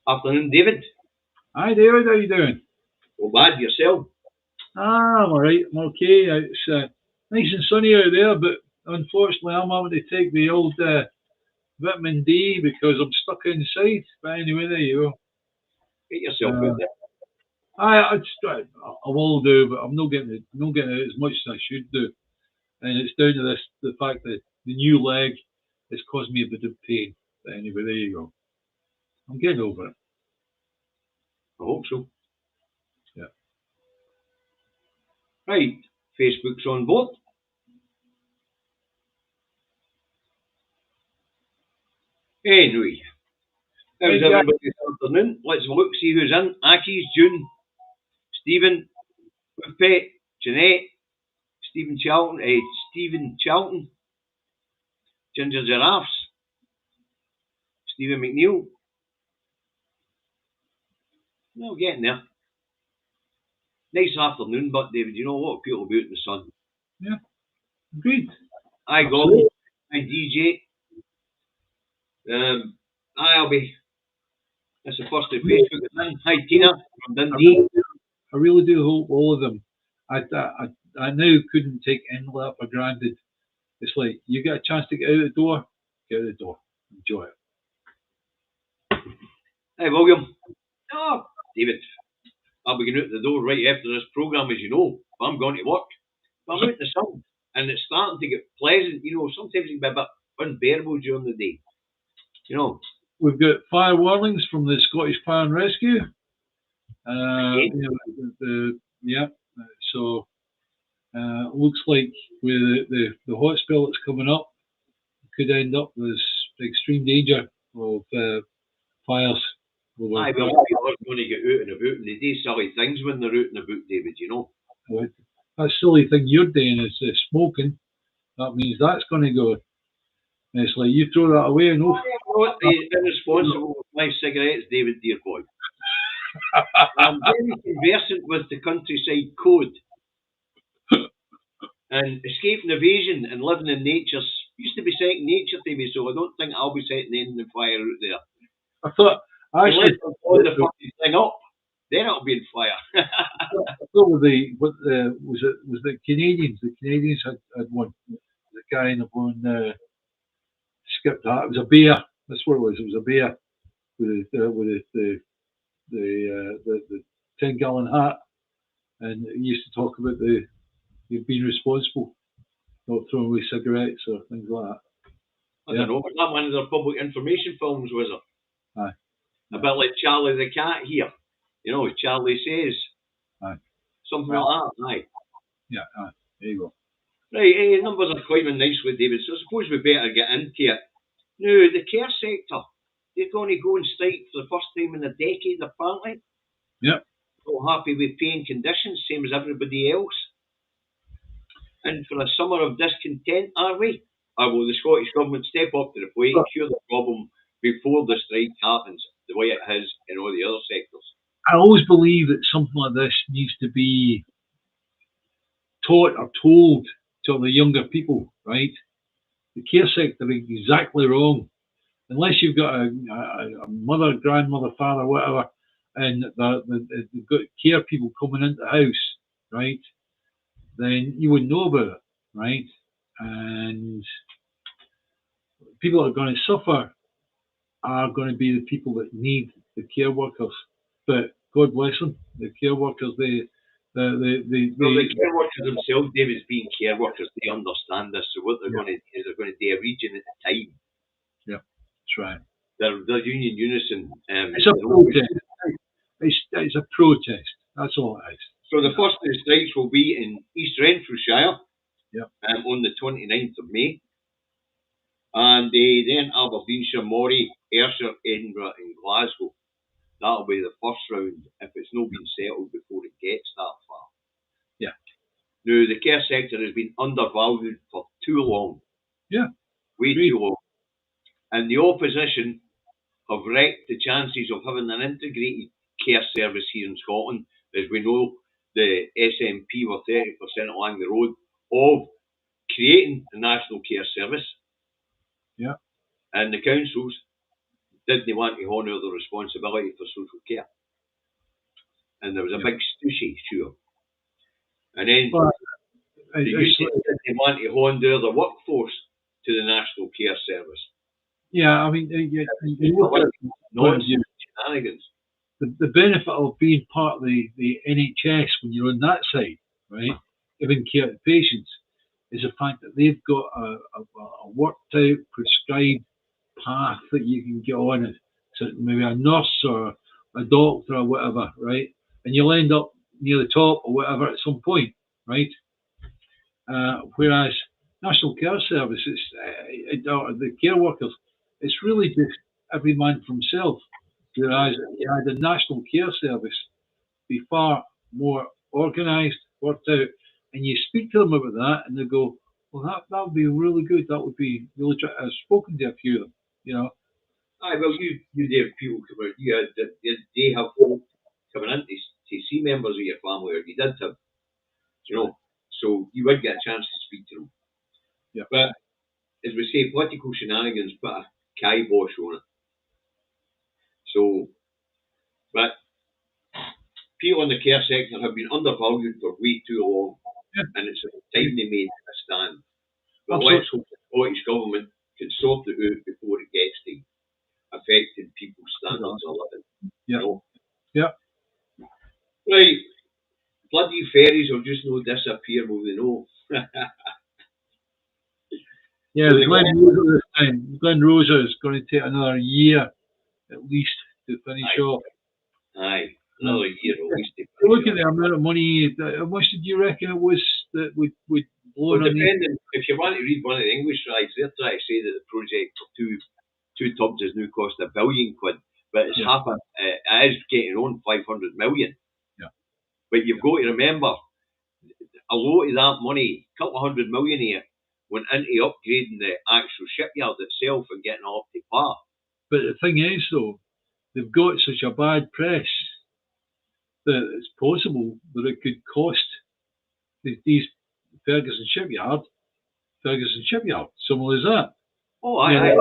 Afternoon, David. Hi David, how you doing? Well, bad yourself. I'm alright, I'm okay. It's nice and sunny out there, but unfortunately I'm having to take the old vitamin D because I'm stuck inside. But anyway, there you Get go. yourself out there. I will do, but I'm not getting it as much as I should do. And it's down to the fact that the new leg has caused me a bit of pain. But anyway, there you go. I'm getting over it. I hope so. Yeah. Right, Facebook's on board. Anyway, how's Hey, guys. everybody this afternoon? Let's look, see who's in. Aki's, June, Stephen, Pet, Jeanette, Stephen Charlton, Ginger Giraffes, Stephen McNeil. No, getting there. Nice afternoon, but David, you know what? People will be out in the sun. Yeah, agreed. Hi, Gordon. Hi, DJ. I'll be. That's the first of Facebook. Hi, Tina from Dundee. I really do hope all of them. I now couldn't take any of that for granted. It's like you get a chance to get out the door, get out the door, enjoy it. Hi, William. Oh, David. I'll be going out the door right after this programme, as you know. I'm going to work. But I'm out in the sun, and it's starting to get pleasant. You know, sometimes it can be a bit unbearable during the day. You know. We've got fire warnings from the Scottish Fire and Rescue. Yeah. So looks like with the hot spell that's coming up, could end up with extreme danger of fires. Aye, well, people are going to get out and about, and they do silly things when they're out and about, David, you know. That silly thing you're doing is smoking. That means that's going to go. And it's like, you throw that away and off. Irresponsible with my cigarettes, David, dear boy. I'm very conversant with the countryside code. And escaping evasion and living in nature used to be second nature to me, so I don't think I'll be setting anything on fire out there. I thought, actually, blow the fucking thing up, then it'll be on fire. I thought was the Canadians? The Canadians had one. The guy in the blonde skipped that. It was a bear. That's what it was. It was a bear with the 10-gallon hat, and he used to talk about being responsible, not throwing away cigarettes or things like that. I don't know, but that one of their public information films, was it? Aye. A bit like Charlie the Cat here. You know, Charlie Says. Aye. Something like that, aye. Yeah, aye. There you go. Right, numbers are climbing nicely, David, so I suppose we better get into it. Now, the care sector, they're going to go on strike for the first time in a decade, apparently. Yep. All happy with paying conditions, same as everybody else. And for a summer of discontent, are we? Or will the Scottish Government step up to the plate and cure the problem before the strike happens, the way it has in all the other sectors? I always believe that something like this needs to be taught or told to the younger people, right? The care sector is exactly wrong. Unless you've got a mother, grandmother, father, whatever, and they've got care people coming into the house, right? Then you wouldn't know about it, right? And people that are going to suffer are going to be the people that need the care workers. But God bless them, the care workers, the care workers themselves, David, being care workers, they understand this. So what they're going to do is they're going to do a region at a time. Yeah, that's right. They're union unison. It's a protest. It's a protest. That's all it is. So the first of the strikes will be in East Renfrewshire. Yep. On the 29th of May. And then Aberdeenshire, Moray, Ayrshire, Edinburgh and Glasgow. That'll be the first round if it's not been settled before it gets that far. Yeah. Now, the care sector has been undervalued for too long. Yeah. Way too long. And the opposition have wrecked the chances of having an integrated care service here in Scotland. As we know, the SNP were 30% along the road of creating a national care service. Yeah. And the councils didn't want to honour the responsibility for social care. And there was a Yeah. big stooshy, sure. And then But the unions didn't want to honour the workforce to the National Care Service. yeah, I mean, you look at Shenanigans. the benefit of being part of the NHS when you're on that side, right, giving care to patients, is the fact that they've got a worked out, prescribed path that you can get on it. So maybe a nurse or a doctor or whatever, right? And you'll end up near the top or whatever at some point, right? Whereas National Care Service, the care workers, it's really just every man for himself. Whereas you had the National Care Service be far more organised, worked out, and you speak to them about that, and they go, "Well, that would be really good. That would be really." I've spoken to a few of them, you know. Aye, well, you have people come out. They have folk coming in to see members of your family, or you did have, you know. So you would get a chance to speak to them. Yeah. But as we say, political shenanigans put a kibosh on it. So, but people in the care sector have been undervalued for way too long, and it's time they made a stand. But let's hope the Scottish Government can sort it out before it gets to affecting people's standards of living. Yeah. You know? Yeah. Right. Bloody ferries will just no disappear, will they know? Yeah, So the Glen Rosa is going to take another year at least to finish off. Aye, another year at least. Look at the amount of money. How much did you reckon it was that would blow Well, on depending, if you want to read one of the English rights, they're trying to say that the project for two tubs has now cost £1 billion, but it's it is getting on 500 million. Yeah. But you've got to remember, a lot of that money, a couple of $100 million here, went into upgrading the actual shipyard itself and getting it up to par. But the thing is, though, they've got such a bad press that it's possible that it could cost these Ferguson Shipyard. Simple as that. Oh, aye.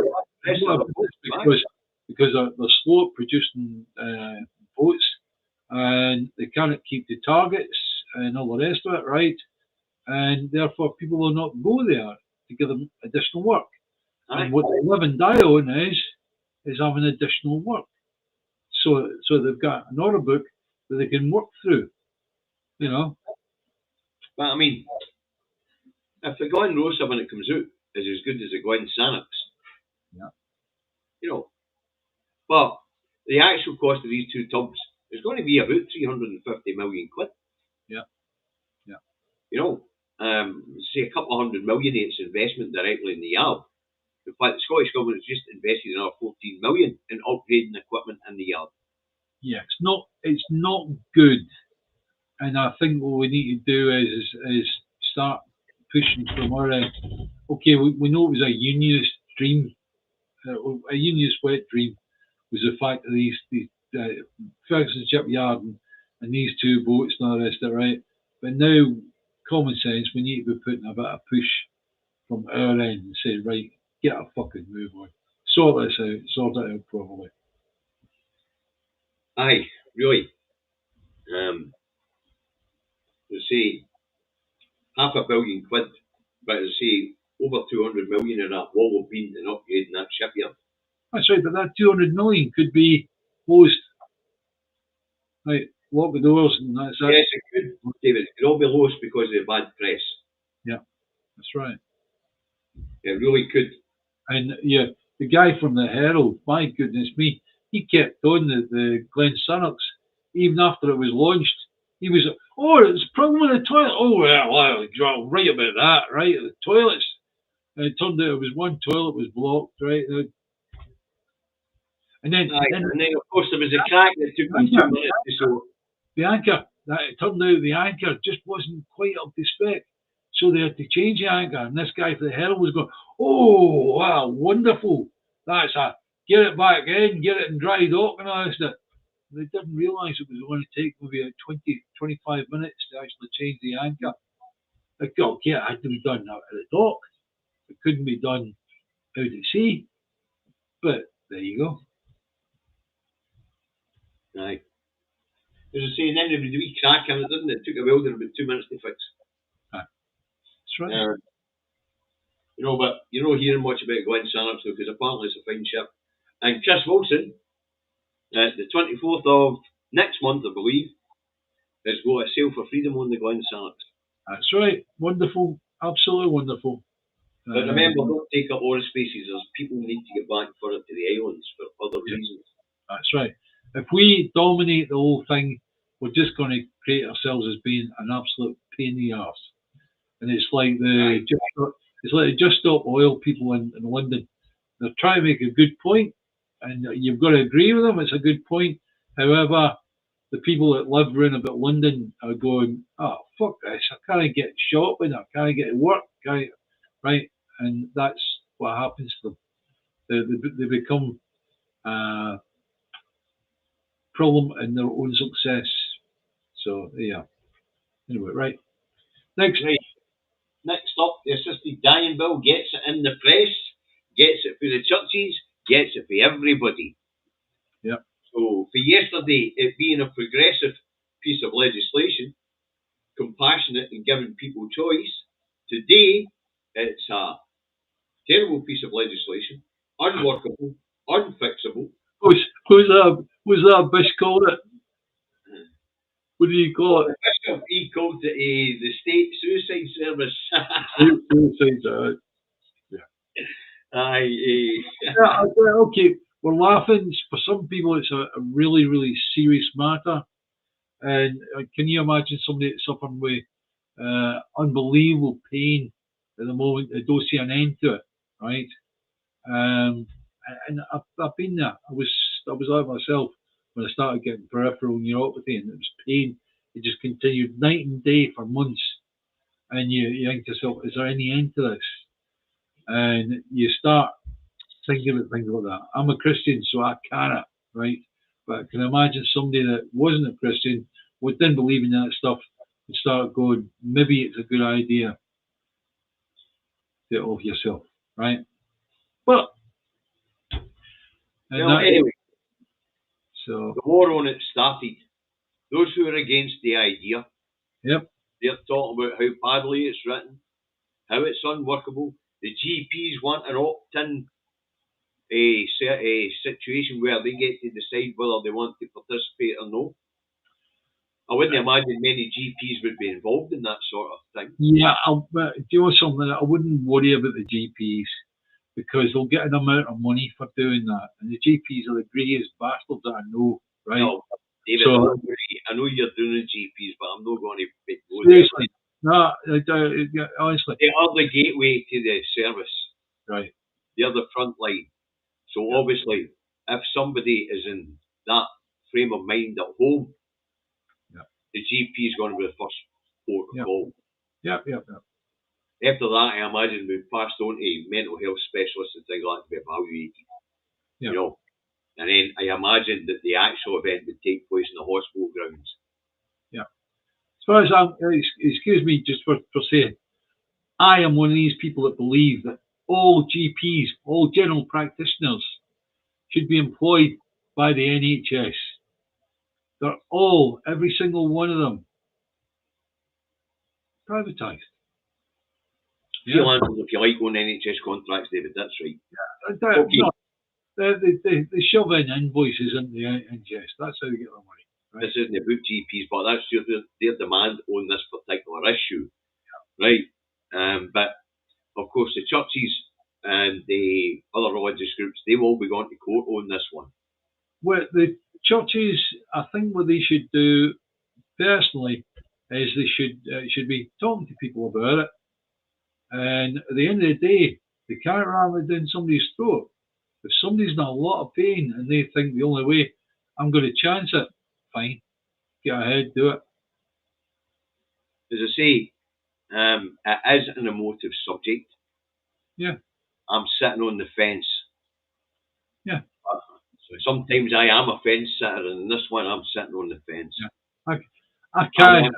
Because they're slow at producing boats, and they cannot keep the targets and all the rest of it, right? And therefore, people will not go there to give them additional work. Aye. And what they live and die on is having additional work. So they've got an order book that they can work through, you know. But I mean, if the Glen Rosa, when it comes out, is as good as the Glen Sannox, you know, but the actual cost of these two tubs is going to be about 350 million quid. Yeah. You know, say a couple of $100 million in its investment directly in the yard. In fact, the Scottish Government has just invested another 14 million in upgrading equipment in the yard. Yeah, it's not good, and I think what we need to do is start pushing from our end. Okay, we know it was a unionist dream, a unionist wet dream was the fact that these Ferguson Shipyard and these two boats and all the rest of it, right? But now, common sense, we need to be putting a bit of push from our end and say, right, get a fucking move on. Sort it out properly. Aye, really. Let's say £500 million, but let's say over 200 million of that will have been in upgrading that shipyard. That's right, but that 200 million could be closed. Right, lock the doors and that's it. Yes, it could, David. It could all be lost because of the bad press. Yeah, that's right. It really could. And yeah, the guy from the Herald, my goodness me, he kept on the Glen Sannox even after it was launched. He was, it's a problem with the toilet. Oh, well, you're right about that, right? The toilets. And it turned out it was one toilet was blocked, right? And then, of course, there was a crack that took me 2 minutes to sew. The anchor, it turned out the anchor just wasn't quite up to spec. So they had to change the anchor. And this guy for the Herald was going, oh, wow, wonderful. Get it back in, get it in dry dock and all this stuff. They didn't realise it was going to take maybe 20-25 minutes to actually change the anchor. It had to be done out at the dock. It couldn't be done out at sea. But there you go. Right. As I say, and then there was a wee crack in it, didn't it? It took a welder about 2 minutes to fix. Aye. That's right. But you're not hearing much about Glen Sannox though, because apparently it's a fine ship. And Chris Wilson, the 24th of next month, I believe, is going to sail for freedom on the Glen Sannox. That's right. Wonderful. Absolutely wonderful. But remember, don't take up all the spaces. There's people who need to get back for it to the islands for other reasons. That's right. If we dominate the whole thing, we're just going to create ourselves as being an absolute pain in the arse. And it's like the Just Stop Oil people in London. They're trying to make a good point, and you've got to agree with them. It's a good point. However, the people that live around about London are going, "Oh, fuck this! I can't get shopping. I can't get to work." Right? And that's what happens to them. They become problem in their own success. So yeah. Anyway, right. Next. Right. Next up, the assisted dying bill gets it in the press, gets it for the churches, gets it for everybody. Yeah. So for yesterday, it being a progressive piece of legislation, compassionate and giving people choice, today it's a terrible piece of legislation, unworkable, unfixable. Who's that Bush called it? What do you call it? He called it the State Suicide Service. Suicide. Yeah. Okay, we're laughing. For some people, it's a really, really serious matter. And can you imagine somebody that's suffering with unbelievable pain at the moment? They don't see an end to it, right? And I've been there. I was like myself when I started getting peripheral neuropathy, and it was pain. It just continued night and day for months. And you think to yourself, is there any end to this? And you start thinking about things like that. I'm a Christian, so I can't, right? But I can imagine somebody that wasn't a Christian, didn't believe in that stuff, and start going, maybe it's a good idea to off yourself, right? But anyway, so the war on it started. Those who are against the idea, yep, they're talking about how badly it's written, how it's unworkable. The GPs want an opt-in a situation where they get to decide whether they want to participate or no. I wouldn't imagine many GPs would be involved in that sort of thing. Yeah, do you know something? I wouldn't worry about the GPs because they'll get an amount of money for doing that. And the GPs are the greediest bastards that I know, right? No, David, so, I know you're doing the GPs, but I'm not going to be seriously. No, honestly. They are the gateway to the service. Right. They're the front line. So obviously, if somebody is in that frame of mind at home, the GP is going to be the first port of call. Yeah. After that, I imagine we've passed on to mental health specialists and things like that to be evaluated. Yeah. You know, and then I imagine that the actual event would take place in the hospital grounds. Yeah. As far as excuse me, just for saying, I am one of these people that believe that all GPs, all general practitioners, should be employed by the NHS. They're all, every single one of them, privatised. Freelancers, if you like, on NHS contracts, David, that's right. Yeah, okay. No, they shove in invoices into the NHS. That's how they get their money. Right? This isn't about GPs, but that's their demand on this particular issue. Yeah. Right? But, of course, the churches and the other religious groups, they will be going to court on this one. Well, the churches, I think what they should do, personally, is they should be talking to people about it. And at the end of the day, they can't ram it down somebody's throat. If somebody's in a lot of pain and they think the only way I'm going to chance it, fine, get ahead, do it. As I say, it is an emotive subject. Yeah. I'm sitting on the fence. Yeah. Sometimes I am a fence sitter, and this one I'm sitting on the fence. Yeah. I can't.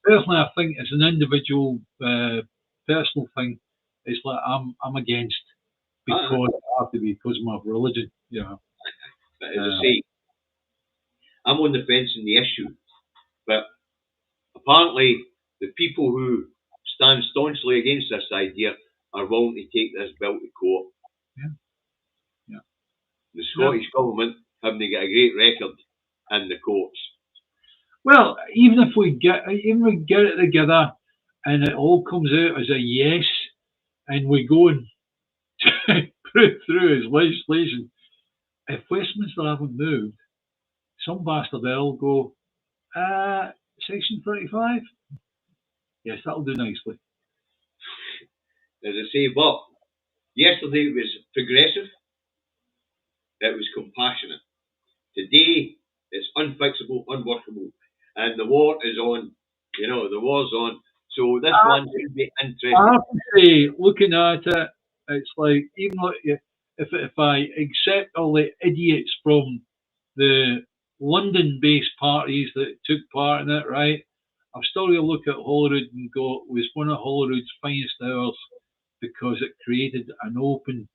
Personally, I think it's an individual, personal thing. It's like I'm against because I have to be because of my religion. Yeah. As I say, I'm on the fence on the issue, but apparently the people who stand staunchly against this idea are willing to take this bill to court. Yeah. The Scottish government having to get a great record in the courts. Well, even if we get it together and it all comes out as a yes, and we go and put it through as legislation, if Westminster haven't moved, some bastard there will go, Section 35? Yes, that'll do nicely. As I say, but yesterday it was progressive, it was compassionate. Today it's unfixable, unworkable, and the war is on. The war's on. So this one should be interesting. I have to say, looking at it, it's like, even if I accept all the idiots from the London-based parties that took part in it, right, I've still got to look at Holyrood and go, it was one of Holyrood's finest hours because it created an open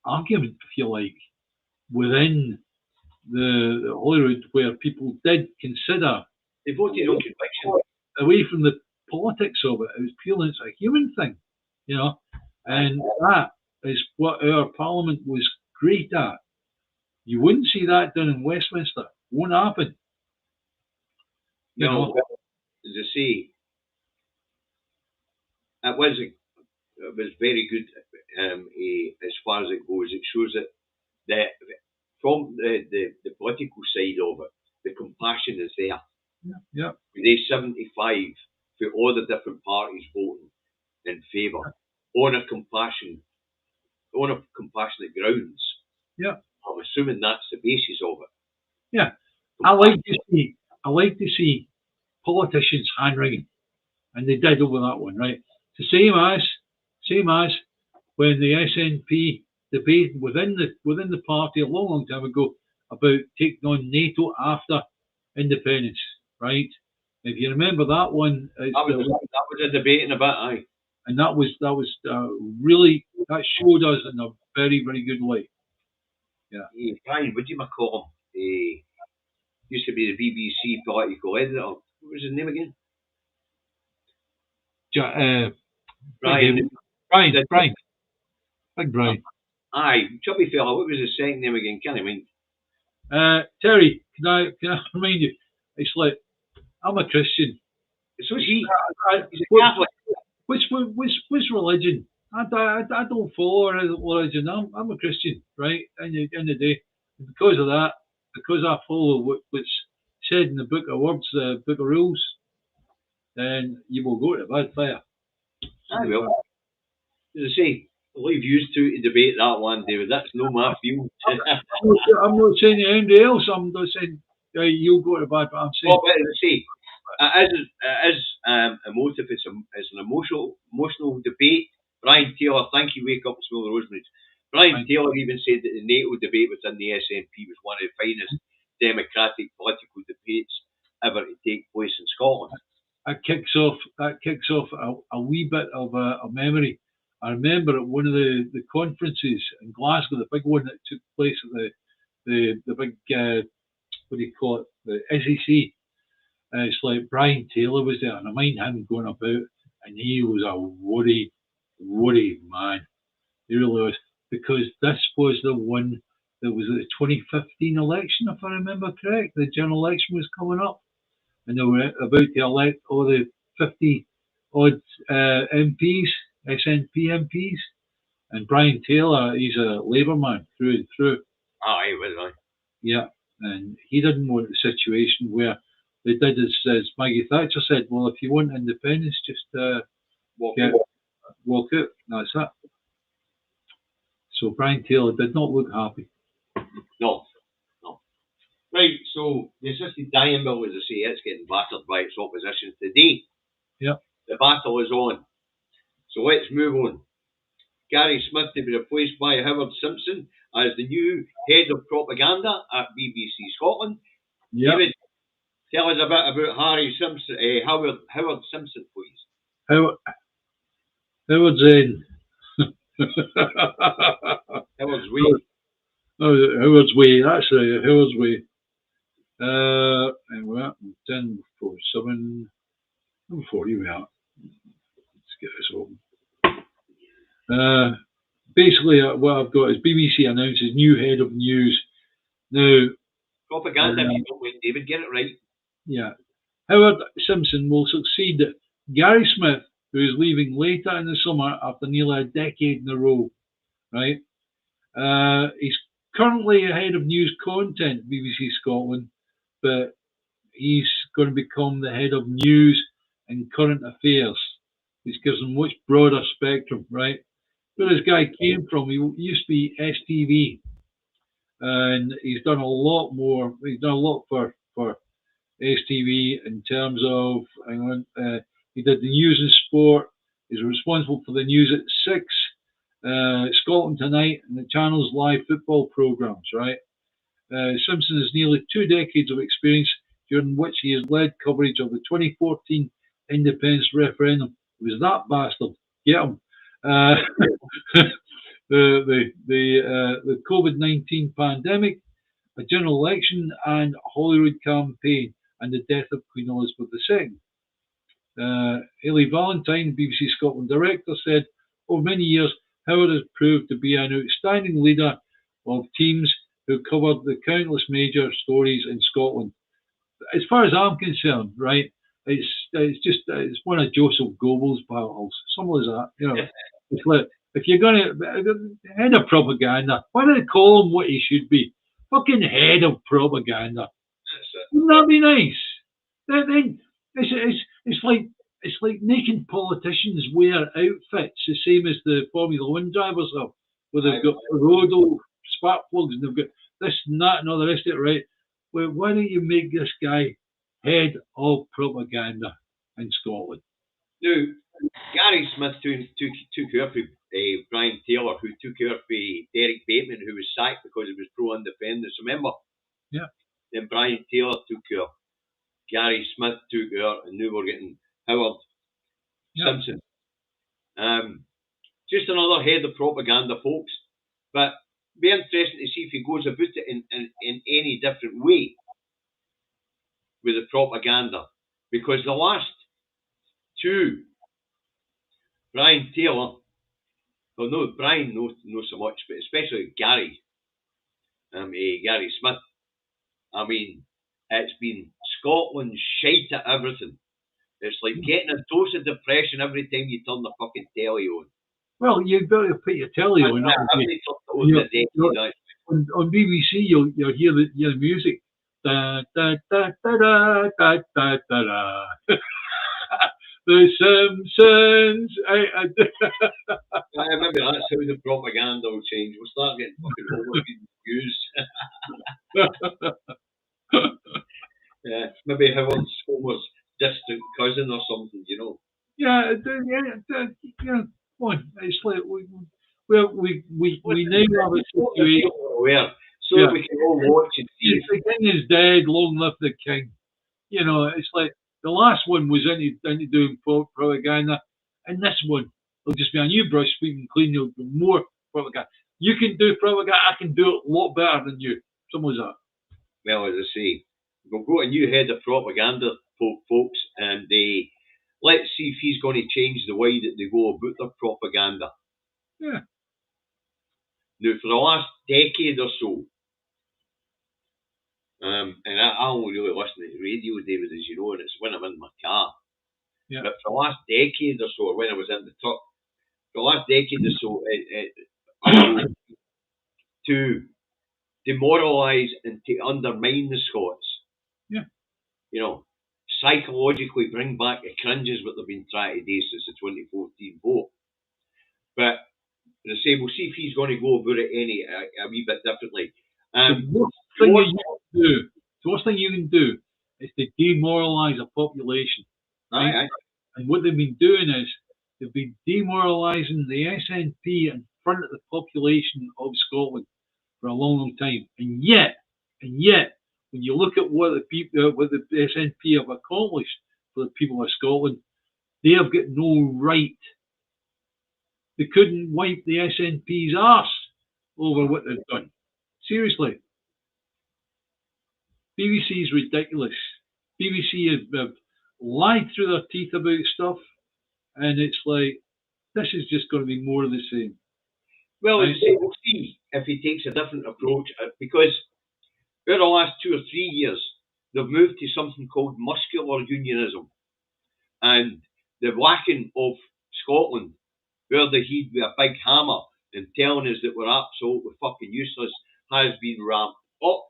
argument, if you like, within the Holyrood where people did consider. They voted on conviction. Away from the politics of it, it was purely it's a human thing, and that is what our Parliament was great at. You wouldn't see that done in Westminster. Won't happen. As I say, it was very good as far as it goes. It shows that from the political side of it, the compassion is there. Yeah. There's 75 for all the different parties voting in favour on a compassionate grounds. Yeah. I'm assuming that's the basis of it. Yeah. I like to see politicians hand wringing, and they did over that one, right? It's the same as when the SNP debated within the party a long time ago about taking on NATO after independence, right? If you remember that one, that was a debate in a bit, aye. And that was really, that showed us in a very, very good light. Yeah. Hey, Brian, what do you call him? Used to be the BBC political editor. What was his name again? Brian. Big Brian. Aye, chubby fella. What was his second name again? Can't I mind? Terry, can I remind you? It's like, I'm a Christian. So is he. He's a Catholic. Which religion? I don't follow religion. I'm a Christian, right? In the day, and because of that, because I follow what's said in the Book of Words, the Book of Rules, then you will go to bad fire. I will. As I say, I'll leave you two to debate that one, David. That's no my field. I'm not saying anybody else. I'm not saying you'll go to bad, but I'm saying. Well, but as I say, it is emotive. It's an emotional debate. Brian Taylor, thank you. Wake up and smell the rosemary. Brian Taylor even said that the NATO debate within the SNP was one of the finest democratic political debates ever to take place in Scotland. That kicks off a wee bit of a memory. I remember at one of the conferences in Glasgow, the big one that took place at the big what do you call it, the SEC. It's like Brian Taylor was there, and I mind him going about, and he was a worry man. He really was, because this was the one that was the 2015 election, if I remember correct. The general election was coming up, and they were about to elect all the 50 odd MPs, SNP MPs, and Brian Taylor, he's a Labour man through and through. Aye, was I? Yeah, and he didn't want a situation where they did as Maggie Thatcher said, well, if you want independence, just walk out. That's it. So Brian Taylor did not look happy. No. Right, so the assisted dying bill, as I say, it's getting battered by its opposition today. Yeah. The battle is on. So let's move on. Gary Smith to be replaced by Howard Simpson as the new head of propaganda at BBC Scotland. Yeah. David, tell us a bit about Howard Simpson, please. Howard's in. Howard's wee. Oh, Howard's Way. That's right. Howard's Way. And we're at 10:47. Number 40. We are. Let's get this open. Basically, what I've got is BBC announces new head of news. Now, Propaganda, if you don't win, David, get it right. yeah, Howard Simpson will succeed Gary Smith, who is leaving later in the summer after nearly a decade in a row. Right? He's currently head of news content, BBC Scotland, but he's going to become the head of news and current affairs, which gives him much broader spectrum, right? Where this guy came from, he used to be STV, and he's done a lot more. He's done a lot for STV in terms of, he did the news and sport. He's responsible for the news at 6, Scotland Tonight, and the Channel's live football programmes, right? Simpson has nearly 2 decades of experience during which he has led coverage of the 2014 independence referendum. It was that bastard. Get him. The COVID-19 pandemic, a general election, and a Holyrood campaign, and the death of Queen Elizabeth II. Hayley Valentine, BBC Scotland director, said, over many years, Howard has proved to be an outstanding leader of teams who covered the countless major stories in Scotland. As far as I'm concerned, right, it's one of Joseph Goebbels' battles, something like that. You know, it's like, if you're going to head of propaganda, why don't they call him what he should be? Fucking head of propaganda. Wouldn't that be nice? Then it's like making politicians wear outfits the same as the Formula One drivers have, where they've got Rodo spark plugs and they've got this and that and all the rest of it, right? Well, why don't you make this guy head of propaganda in Scotland? Now, Gary Smith took over from Brian Taylor, who took over from Derek Bateman, who was sacked because he was pro-independence. Remember? Yeah. Then Brian Taylor took over. Gary Smith took over, and now we're getting Howard Simpson. Just another head of propaganda, folks. But be interesting to see if he goes about it in any different way with the propaganda. Because the last two, Brian Taylor, well, no, Brian knows so much, but especially Gary Smith. I mean, it's been Scotland shite at everything. It's like getting a dose of depression every time you turn the fucking telly on. Well, you better put your telly on. On BBC, you'll hear the music. Da, da, da, da, da, da, da, da, da. The Simpsons. I remember that's how the propaganda will change. We'll start getting fucking views. Yeah, maybe Howard's Homer's distant cousin or something, you know. Yeah. Come on, it's like we now have a situation where so we can all watch and see. The king is dead, long live the king. You know, it's like the last one was into doing propaganda, and this one will just be a new brush sweep and clean. You'll do more propaganda. You can do propaganda. I can do it a lot better than you. Something like that. Well, as I say, we'll go a new head of propaganda, folks, and let's see if he's going to change the way that they go about their propaganda. Yeah. Now, for the last decade or so, and I only really listen to the radio, David, as you know, and it's when I'm in my car. Yeah. But for the last decade or so, or when I was in the truck, for the last decade or so, to demoralise and to undermine the Scots. Yeah. You know, psychologically bring back the cringes what they've been trying to do since the 2014 vote. But as I say, we'll see if he's going to go about it a wee bit differently. The worst thing you can do is to demoralise a population. Right? Aye. And what they've been doing is they've been demoralising the SNP in front of the population of Scotland for a long, long time. And yet, when you look at what the SNP have accomplished for the people of Scotland, they have got no right. They couldn't wipe the SNP's arse over what they've done. Seriously. BBC is ridiculous. BBC have lied through their teeth about stuff, and it's like, this is just going to be more of the same. Well, Right? we'll see if he takes a different approach, because over the last 2 or 3 years, they've moved to something called muscular unionism. And the whacking of Scotland, where they heed with a big hammer and telling us that we're absolutely fucking useless, has been ramped up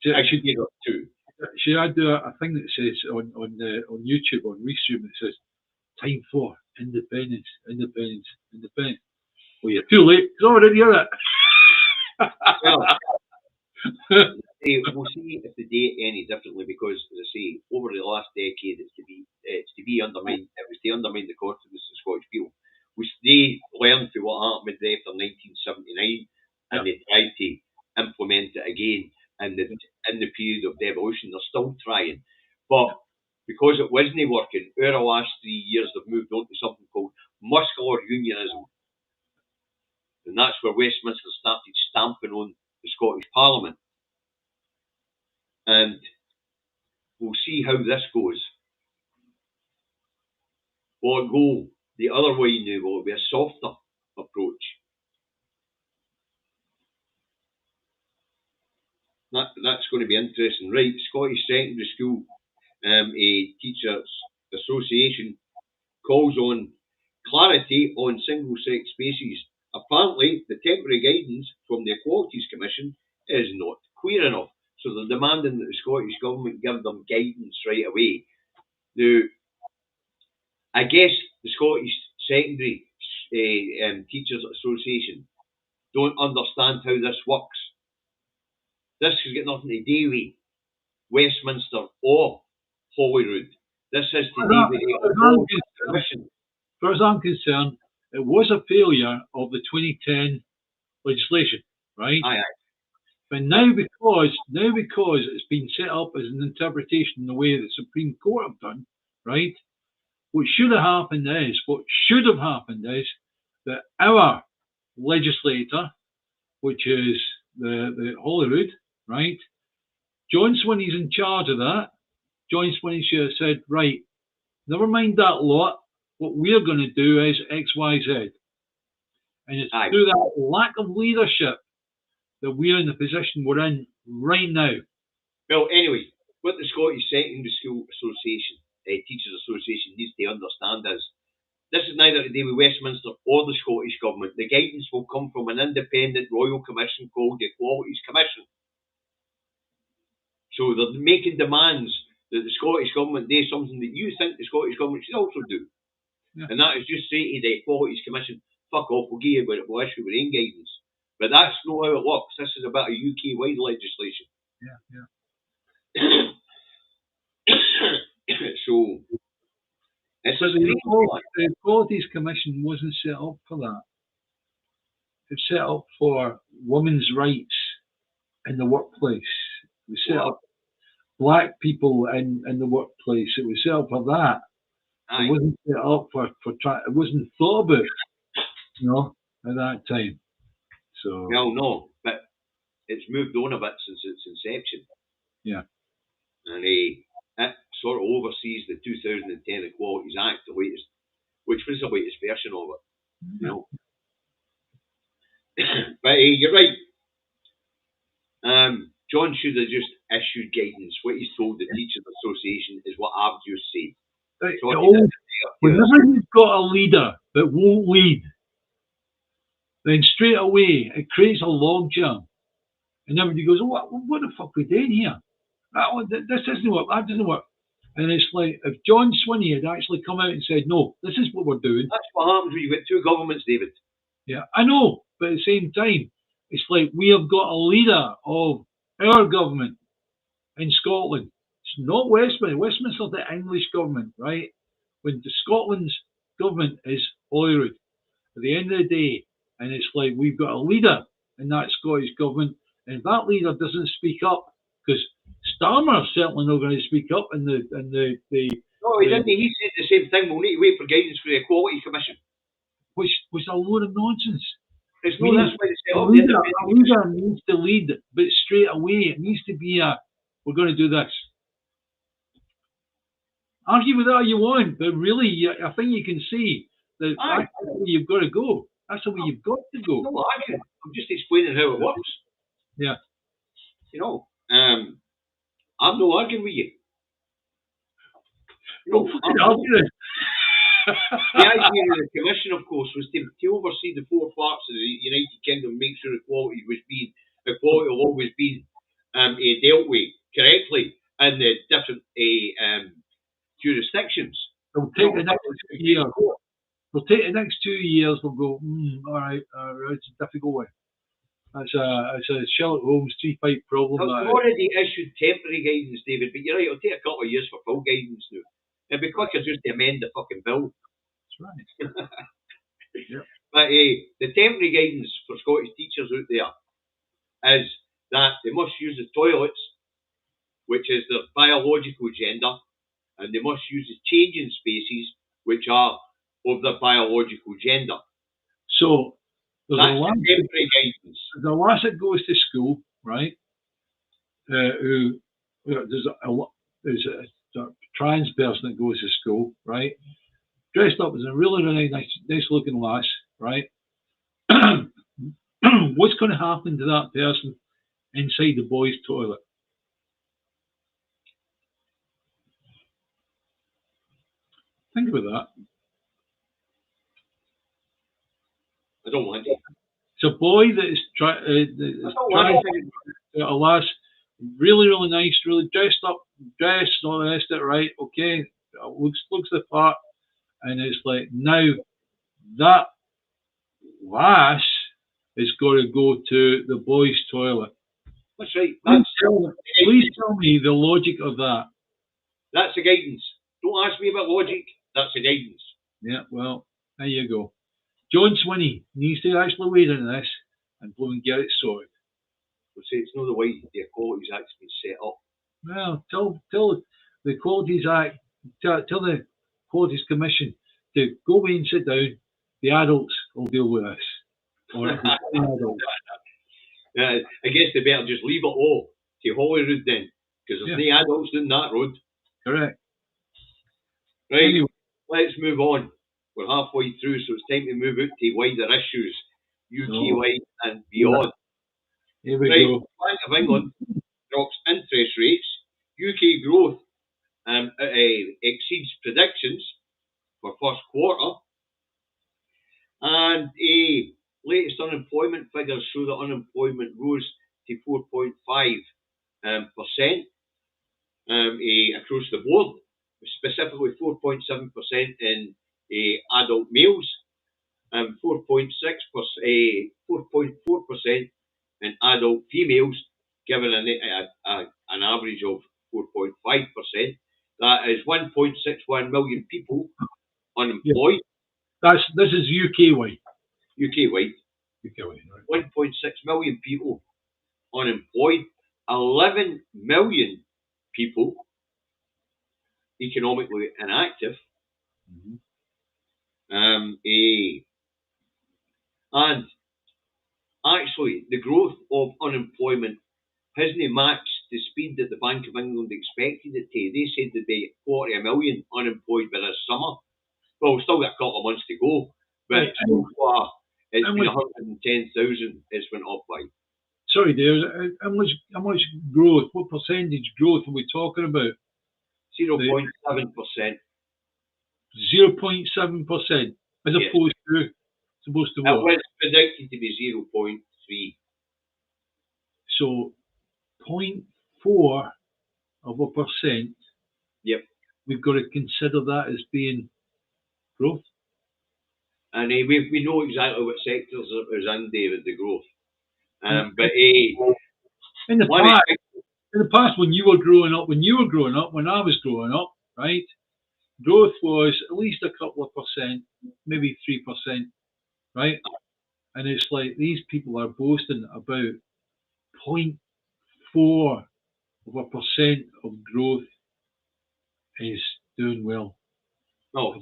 a year or two. Should I do a thing that says on YouTube, on Restream, that says, time for independence, independence, independence? Well, you're too late. It's already here. Well, we'll see if they do it any differently, because, as I say, over the last decade, it's to be undermined. It was to undermine the confidence of the Scottish people. They learned from what happened with after 1979, and they tried to implement it again. And in the period of devolution, they're still trying. But because it wasn't working, over the last 3 years, they've moved on to something called muscular unionism. And that's where Westminster started stamping on the Scottish Parliament. And we'll see how this goes. Will it go the other way now? Will it be a softer approach? That's going to be interesting. Right, Scottish Secondary School a Teachers Association calls on clarity on single-sex spaces. Apparently, the temporary guidance from the Equalities Commission is not clear enough. So they're demanding that the Scottish Government give them guidance right away. Now, I guess the Scottish Secondary Teachers Association don't understand how this works. This has got nothing to do with Westminster or Holyrood. This has to do with the Equalities Commission. As far as I'm concerned, it was a failure of the 2010 legislation, right? Aye. But now because it's been set up as an interpretation in the way the Supreme Court have done, right? What should have happened is that our legislator, which is the Holyrood, right? John Swinney's in charge of that. John Swinney should have said, right, never mind that lot. What we're going to do is X, Y, Z. And it's through that lack of leadership that we're in the position we're in right now. Well, anyway, what the Scottish Secondary School Association, Teachers Association, needs to understand is this is neither to do with Westminster or the Scottish Government. The guidance will come from an independent royal commission called the Equalities Commission. So they're making demands that the Scottish Government do something that you think the Scottish Government should also do. Yeah. And that is just say to the Equalities Commission, fuck off, we'll give you what it will issue with own guidance. But that's not how it works. This is about a UK-wide legislation. Yeah. So, the Equalities Commission wasn't set up for that. It's set up for women's rights in the workplace. It was set up black people in the workplace. It was set up for that. It wasn't set up for it wasn't thought about, at that time. So well, no, but it's moved on a bit since its inception. Yeah. And it sort of oversees the 2010 Equalities Act, which was the latest version of it. But you're right. John should have just issued guidance. What he's told the Teachers Association is what I've just said. Whenever you've got a leader that won't lead, then straight away it creates a logjam. And everybody goes, what the fuck are we doing here? This doesn't work, that doesn't work. And it's like, if John Swinney had actually come out and said, no, this is what we're doing. That's what happens when you've got two governments, David. Yeah, I know, but at the same time, it's like we have got a leader of our government in Scotland. It's not Westminster. Westminster's the English government, right? When the Scotland's government is Holyrood. At the end of the day, and it's like we've got a leader in that Scottish government, and if that leader doesn't speak up, because Starmer's certainly not going to speak up in the. No, he didn't. He said the same thing. We'll need to wait for guidance for the Equality Commission. Which was a load of nonsense. It's not this way to set A up the leader, independent. needs to lead, but straight away it needs to be we're going to do this. Argue with that all you want, but really, I think you can see that that's the way you've got to go. That's the way you've got to go. No arguing. I'm just explaining how it works. Yeah. You know, I'm not arguing with you. Well, fucking argue. The idea of the commission, of course, was to oversee the four parts of the United Kingdom, make sure equality will always be dealt with correctly in the different jurisdictions. It'll take the next 2 years. We'll take the next 2 years. We'll go. All right, it's a difficult one. It's a Sherlock Holmes 3-fight problem. They've already issued temporary guidance, David, but you're right. It'll take a couple of years for full guidance now. It'd be quicker just to amend the fucking bill. That's right. Yep. But the temporary guidance for Scottish teachers out there is that they must use the toilets, which is their biological gender, and they must use the changing spaces, which are of their biological gender. So that's the temporary guidance. The lass that goes to school, right? There's a trans person that goes to school, right? Dressed up as a really, really nice looking lass, right? What's going to happen to that person inside the boys' toilet? Think about that. I don't want it. It's a boy that is trying a lass, really, really nice, really dressed up, and all the rest of it, right? Okay, looks the part, and it's like now that lass is going to go to the boys' toilet. That's right. Please tell me the logic of that. That's the guidance. Don't ask me about logic. That's the guidance. Yeah, well, there you go. John Swinney needs to actually wade into this and blow and get it sorted. We'll say it's not the way the Equalities Act's been set up. Well, tell the Equalities Act, tell the Equalities Commission to go away and sit down. The adults will deal with this. Or I guess they better just leave it all to Holyrood then, because there's no adults doing that road. Correct. Right, anyway, let's move on. We're halfway through, so it's time to move out to wider issues, UK-wide and beyond. Here we go. Bank of England drops interest rates. UK growth exceeds predictions for first quarter. And latest unemployment figures show that unemployment rose to 4.5% across the board, specifically 4.7% in adult males, and 4.4% in adult females, given an average of 4.5%. That is 1.61 million people unemployed. This is UK-wide. UK-wide. Right. 1.6 million people unemployed. 11 million people economically inactive. Mm-hmm. And actually, the growth of unemployment hasn't matched the speed that the Bank of England expected it to. They said there'd be 40 million unemployed by this summer. Well, we've still got a couple of months to go, but so far it's been 110,000 it's went up by. Sorry, Dave, how much growth, what percentage growth are we talking about? 0.7%. 0.7%, as opposed to what? It was predicted to be 0.3. So 0.4%. Yep. We've got to consider that as being growth. And we know exactly what sectors it was in, David, the growth. But in the past, when you were growing up, when I was growing up, right, growth was at least a couple of percent, maybe 3%, right? And it's like these people are boasting about 0.4% of growth is doing well. Oh,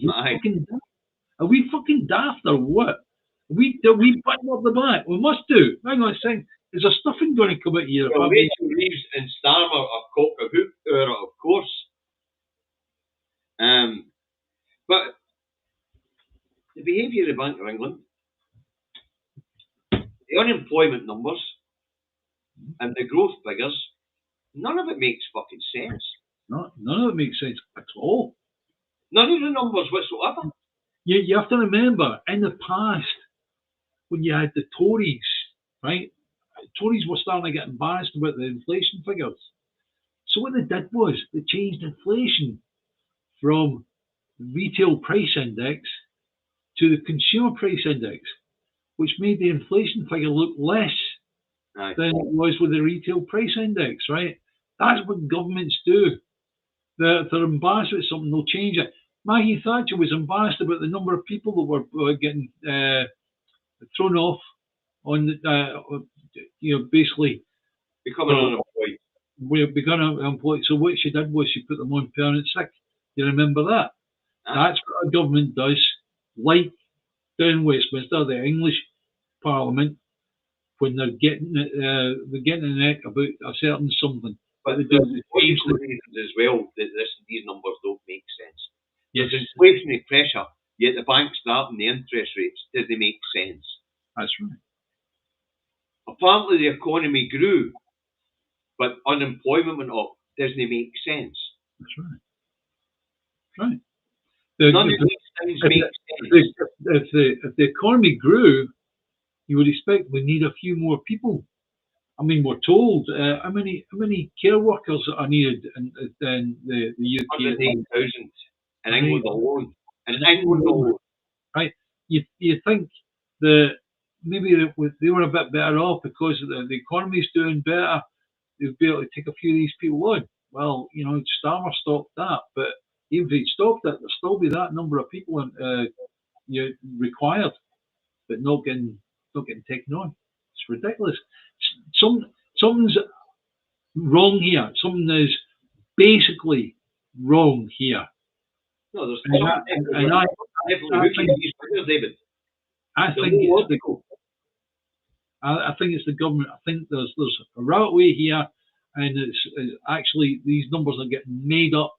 are we fucking daft or what? We button up the back. We must do. Hang on a second. Is there stuffing going to come out here? Well, Rachel Reeves and Starmer are cock a hoop era, of course. But the behaviour of the Bank of England, the unemployment numbers, and the growth figures, none of it makes fucking sense. None of it makes sense at all. None of the numbers whatsoever. You have to remember, in the past, when you had the Tories, right? Tories were starting to get embarrassed about the inflation figures. So what they did was they changed inflation from retail price index to the consumer price index, which made the inflation figure look less than it was with the retail price index, right? That's what governments do. If they're embarrassed with something, they'll change it. Maggie Thatcher was embarrassed about the number of people that were getting thrown off on, basically becoming unemployed. We're becoming unemployed. So what she did was she put them on permanent sick. You remember that? That's what a government does. Like down Westminster, the English Parliament, when they're getting the neck about a certain something. But there's logical reasons as well that these numbers don't make sense. Yes. There's inflationary pressure, yet the bank's dropping the interest rates. Does they make sense? That's right. Apparently the economy grew, but unemployment went up. Doesn't make sense? That's right. Right. None of these things make sense. If the economy grew, you would expect we need a few more people. I mean, we're told how many care workers are needed in the UK. 108,000 in England alone. In England alone. Right. You think that maybe they were a bit better off because the economy's doing better. They'd be able to take a few of these people on. Well, Starmer stopped that, but even if he'd stopped it, there'd still be that number of people required, but not getting taken on. It's ridiculous. Something's wrong here. Something is basically wrong here. No, there's something. I think it's the government. I think there's a right way here, and it's actually these numbers are getting made up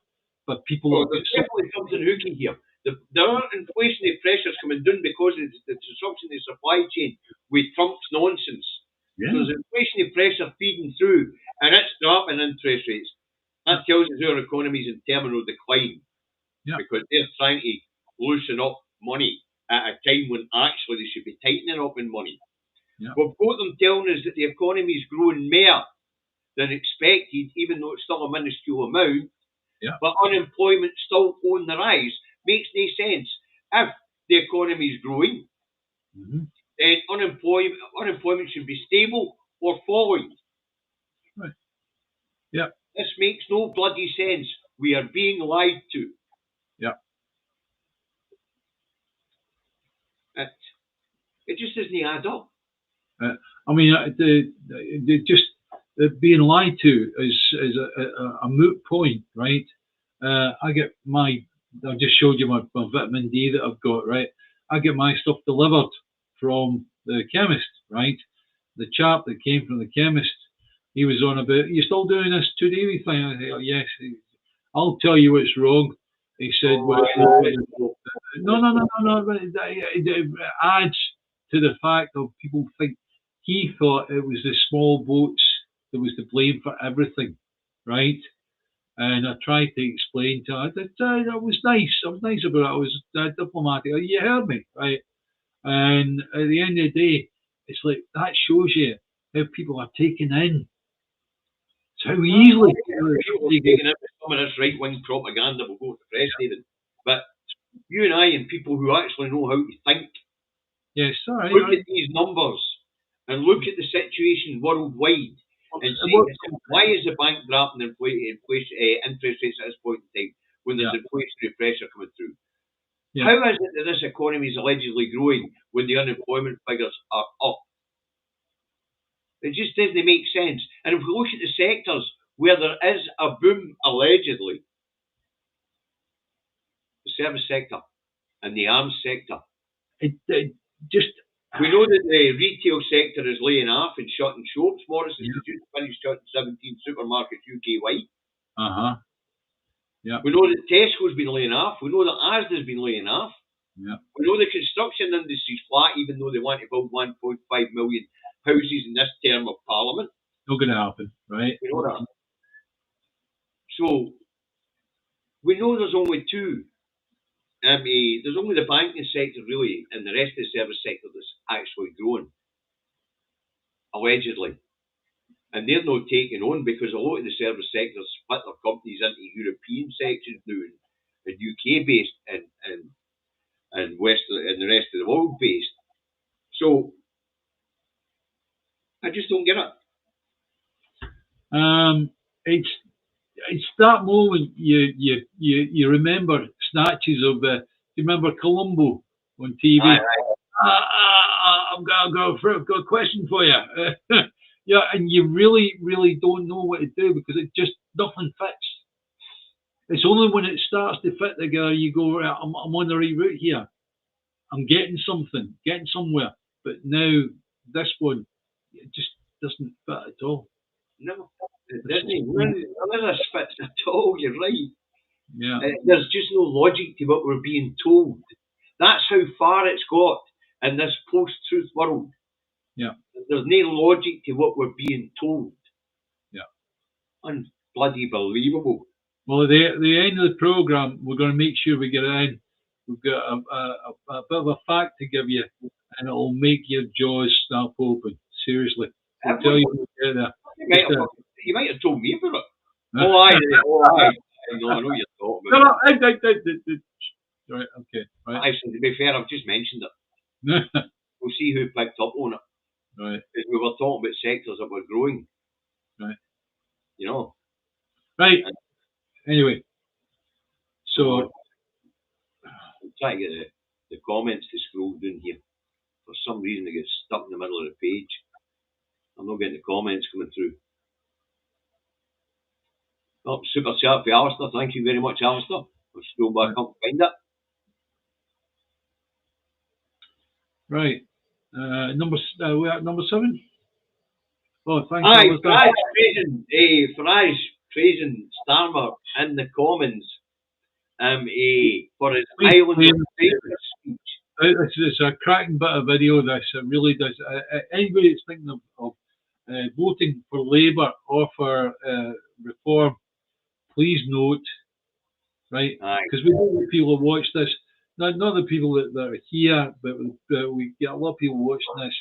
by people. Well, there's definitely something hooky here. There are inflationary pressures coming down because of the disruption in the supply chain with Trump's nonsense. Yeah. So there's inflationary pressure feeding through, and it's dropping interest rates. That tells us our economy's in terminal decline. Yeah. Because they're trying to loosen up money at a time when actually they should be tightening up in money. Yeah. We've got them telling us that the economy is growing more than expected, even though it's still a minuscule amount. Yeah. But unemployment's still on the rise. Makes no sense. If the economy is growing, then unemployment should be stable or falling. Right. Yeah. This makes no bloody sense. We are being lied to. Yeah. It just doesn't add up. I mean, being lied to is a moot point, right? I just showed you my vitamin D that I've got, right? I get my stuff delivered from the chemist, right? The chap that came from the chemist, he was on about, you still doing this Two Davies thing? I said, oh, yes. I'll tell you what's wrong. He said, no. It adds to the fact of people think he thought it was the small boats that was to blame for everything, right? And I tried to explain to her that I was nice. I was nice about it. I was diplomatic. You heard me, right? And at the end of the day, it's like that shows you how people are taken in. It's how easily people are taken in with some of this right-wing propaganda will go to press, David. But you and I and people who actually know how to think, yes, sorry, look at these numbers and look at the situation worldwide and say, why is the bank dropping interest rates at this point in time when there's inflationary pressure coming through? Yeah. How is it that this economy is allegedly growing when the unemployment figures are up? It just doesn't make sense. And if we look at the sectors where there is a boom, allegedly, the service sector and the arms sector. It just We know that the retail sector is laying off and shutting shops. Morris is due to finish shutting 17 supermarkets UK-wide. Yeah. We know that Tesco's been laying off. We know that Asda's been laying off. Yeah. We know the construction industry's flat, even though they want to build 1.5 million houses in this term of Parliament. Not going to happen, right? We know that. So, we know there's only two. There's only the banking sector, really, and the rest of the service sector that's actually growing, allegedly. And they're not taking on because a lot of the service sectors split their companies into European sections now and UK based and West and the rest of the world based. So I just don't get it. It's that moment you remember snatches of you remember Columbo on TV. I've got a question for you. Yeah, and you really don't know what to do because it just nothing fits. It's only when it starts to fit together you go, right, I'm on the right route here. I'm getting something, getting somewhere. But now this one, it just doesn't fit at all. No, it doesn't. None of this fits at all. You're right. Yeah. There's just no logic to what we're being told. That's how far it's got in this post-truth world. Yeah. There's no logic to what we're being told. Yeah. Unbloody believable. Well, at the end of the programme, we're going to make sure we get in. We've got a bit of a fact to give you, and it'll make your jaws snap open. Seriously. I'll tell you when we get there. You might have told me about it. Oh, aye. No, I know you're talking about it. Right, okay. Right. Actually, to be fair, I've just mentioned it. We'll see who picked up on it. Right. Because we were talking about sectors that were growing. Right. You know. Right. Anyway. So I'm trying to get the comments to scroll down here. For some reason they get stuck in the middle of the page. I'm not getting the comments coming through. Oh, super chat for Alistair. Thank you very much, Alistair. I'll scroll back up and find it. Right. We're at number 7. Oh, thanks. Farage praising Starmer in the Commons for his Island of Favour speech. It's a cracking bit of video, this. It really does. Anybody that's thinking of voting for Labour or for Reform, please note, right? Because we know the people who watch this, not the people that are here, but we get a lot of people watching this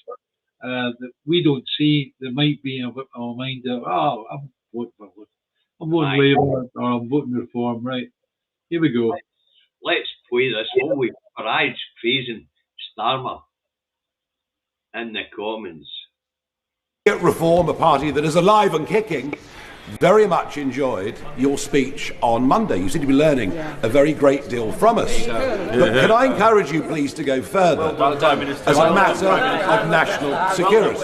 that we don't see. There might be a mind of, I'm voting Labour or I'm voting Reform, right? Here we go. Let's play this whole week. Farage praising Starmer in the Commons. Reform, a party that is alive and kicking, very much enjoyed your speech on Monday. You seem to be learning a very great deal from us. But can I encourage you, please, to go further as a matter of national security?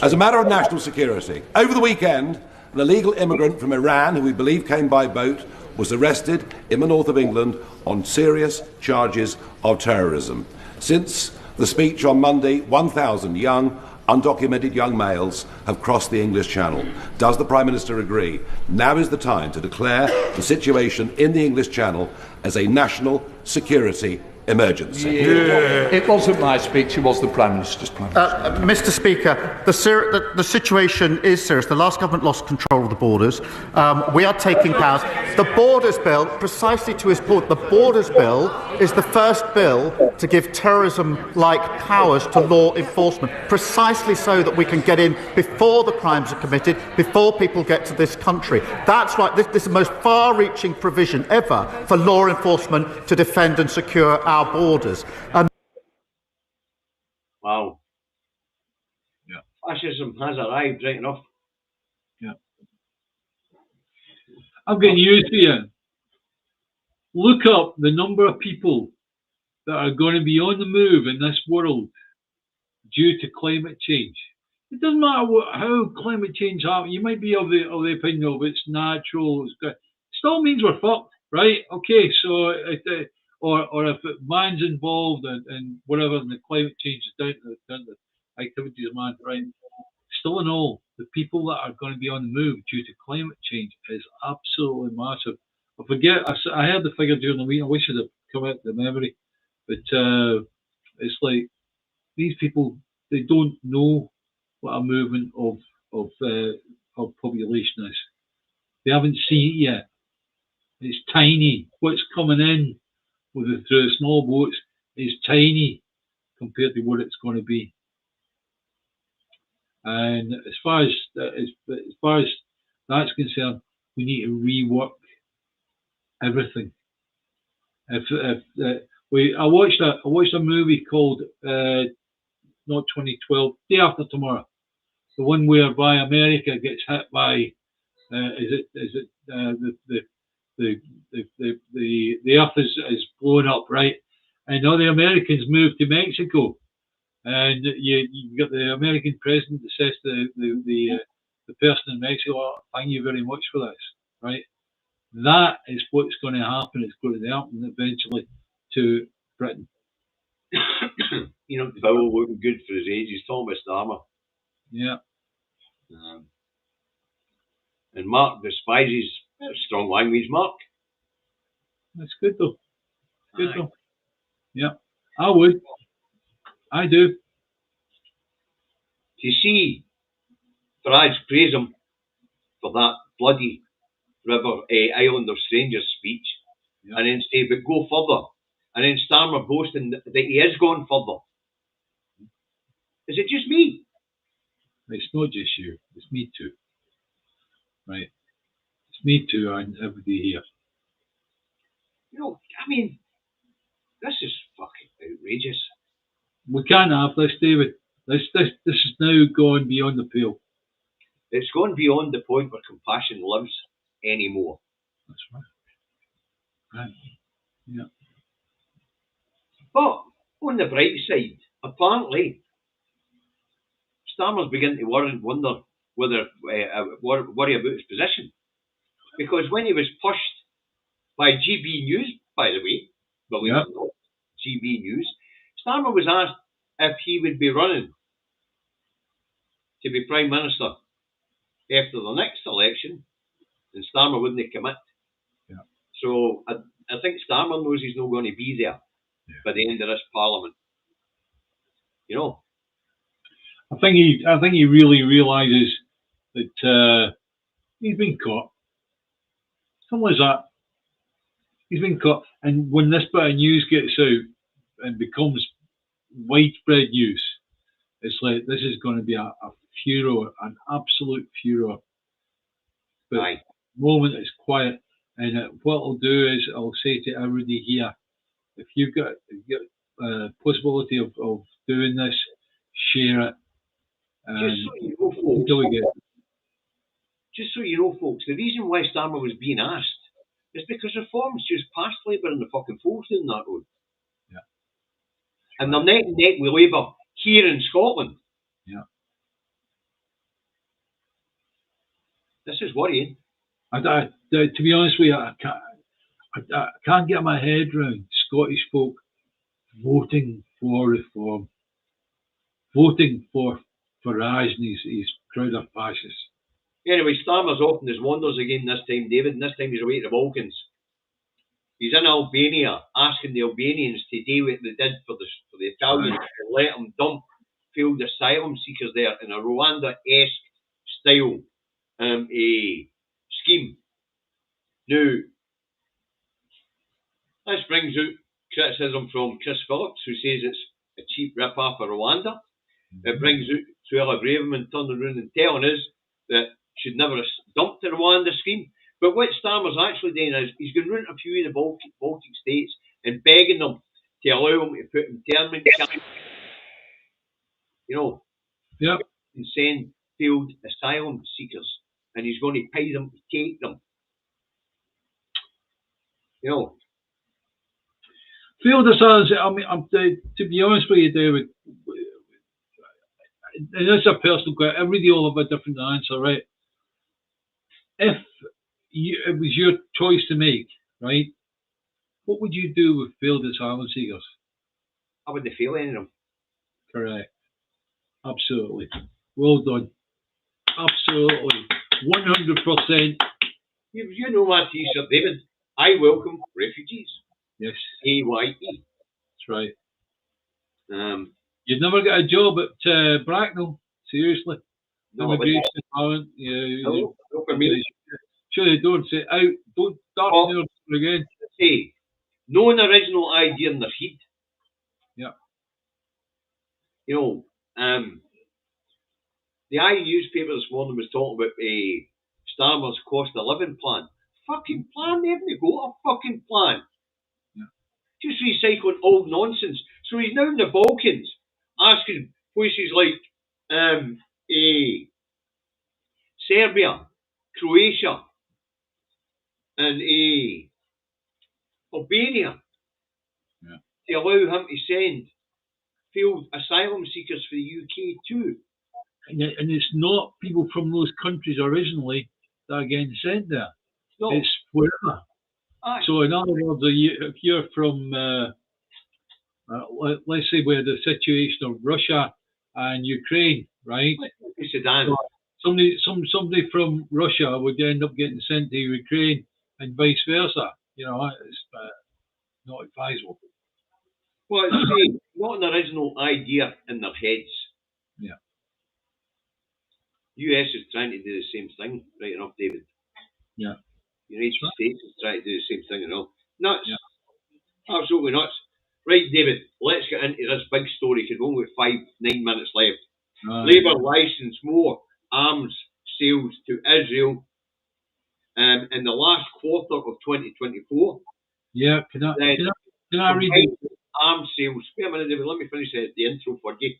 As a matter of national security. Over the weekend, an illegal immigrant from Iran, who we believe came by boat, was arrested in the north of England on serious charges of terrorism. Since the speech on Monday, 1,000 young, undocumented young males have crossed the English Channel. Does the Prime Minister agree? Now is the time to declare the situation in the English Channel as a national security emergency. It wasn't my speech, it was the Prime Minister's. Mr. Speaker, the situation is serious. The last government lost control of the borders. We are taking powers. The Borders Bill, precisely to his point, the Borders Bill is the first bill to give terrorism-like powers to law enforcement, precisely so that we can get in before the crimes are committed, before people get to this country. That's right. This is the most far-reaching provision ever for law enforcement to defend and secure our borders. Wow. Yeah. Fascism has arrived, right enough. Yeah. I'm getting used to you. Look up the number of people that are going to be on the move in this world due to climate change. It doesn't matter how climate change happens. You might be of the opinion of it's natural. It still means we're fucked, right? Okay, so or if man's involved in whatever, and the climate change is down to the activities of man, right? Still in all, the people that are going to be on the move due to climate change is absolutely massive. I heard the figure during the week. I wish it had come out of the memory, but it's like these people, they don't know what a movement of population is. They haven't seen it yet. It's tiny. What's coming in through the small boats is tiny compared to what it's going to be. And as far as that's concerned, we need to rework everything. I watched a movie called not 2012, Day After Tomorrow, the one whereby America gets hit by the earth is blowing up, right? And all the Americans move to Mexico, and you got the American president that says to the person in Mexico, oh, "Thank you very much for this," right? That is what's going to happen. It's going to happen eventually to Britain. You know, Powell looking good for his age. He's talking about Starmer. Yeah. And Mark despises strong language, Mark. That's good though. Good though. Yeah. I would. I do. You see, Farage praise him for that bloody River Islander Strangers speech, and then say, but go further. And then Starmer boasting that he is going further. Is it just me? It's not just you. It's me too. Right. It's me too, and everybody here. You know, I mean, this is fucking outrageous. We can't have this, David. This is now gone beyond the pale. It's gone beyond the point where compassion lives anymore. That's right. Right. Yeah. But on the bright side, apparently, Starmer's beginning to wonder whether worry about his position, because when he was pushed by GB News, by the way, believe it or not, GB News, Starmer was asked if he would be running to be Prime Minister after the next election, and Starmer wouldn't commit. Yeah. So I think Starmer knows he's not going to be there by the end of this Parliament. You know. I think he really realises that he's been caught. Something like that. He's been caught, and when this bit of news gets out and becomes widespread news, it's like this is going to be a furor, an absolute furor. But the moment it's quiet, and what I'll do is I'll say to everybody here, if you've got possibility of doing this, share it. Just so you know, folks, the reason why Starmer was being asked is because Reform's just passed Labour and the fucking fools down that road. Yeah. And they're neck and neck with Labour here in Scotland. Yeah. This is worrying. To be honest with you, I can't get my head around Scottish folk voting for reform, voting for Farage and his crowd of fascists. Anyway, Starmer's off in his wanders again this time, David, and this time he's away to the Balkans. He's in Albania asking the Albanians to do what they did for the Italians and let them dump failed asylum seekers there in a Rwanda-esque style scheme. Now, this brings out criticism from Chris Phillips, who says it's a cheap rip-off of Rwanda. It brings out Suella Braverman turning around and telling us that should never have dumped the Rwanda scheme. But what Starmer's actually doing is he's going around a few of the Baltic states and begging them to allow them to put internment camps, and send failed asylum seekers. And he's going to pay them to take them. Failed asylum, I mean, to be honest with you, David, and that's a personal question. Everybody will have a different answer, right? If it was your choice to make, right, What would you do with failed asylum seekers? I wouldn't feel any of them. Correct. Absolutely. Well done. Absolutely. 100%. You know my T-shirt, David. I welcome refugees. Yes. AYE. That's right. You'd never get a job at Bracknell. Seriously. No, Immigration department. Yeah. No, for me. Sure they don't say out. Don't start there again. Hey, no an original idea in their head. Yeah. You know, the IE newspaper this morning was talking about a Starmer's cost of living plan. Fucking plan? They haven't got a fucking plan. Yeah. Just recycling old nonsense. So he's now in the Balkans asking places like Serbia, Croatia, and Albania to allow him to send failed asylum seekers for the UK too. And it's not people from those countries originally that are getting sent there. No. It's wherever. Aye. So in other words, if you're from, let's say, where the situation of Russia and Ukraine, right? Sudan. So somebody from Russia would end up getting sent to Ukraine and vice versa. You know, it's not advisable. Well, it's not an original idea in their heads. Yeah. US is trying to do the same thing, right enough, David. Yeah. United States is trying to do the same thing, you know. Nuts. Yeah. Absolutely nuts. Right, David, let's get into this big story because we've only 9 minutes left. Labour licensed more arms sales to Israel in the last quarter of 2024. Yeah, can I read it? Arms sales. Wait a minute, David, let me finish the intro for you.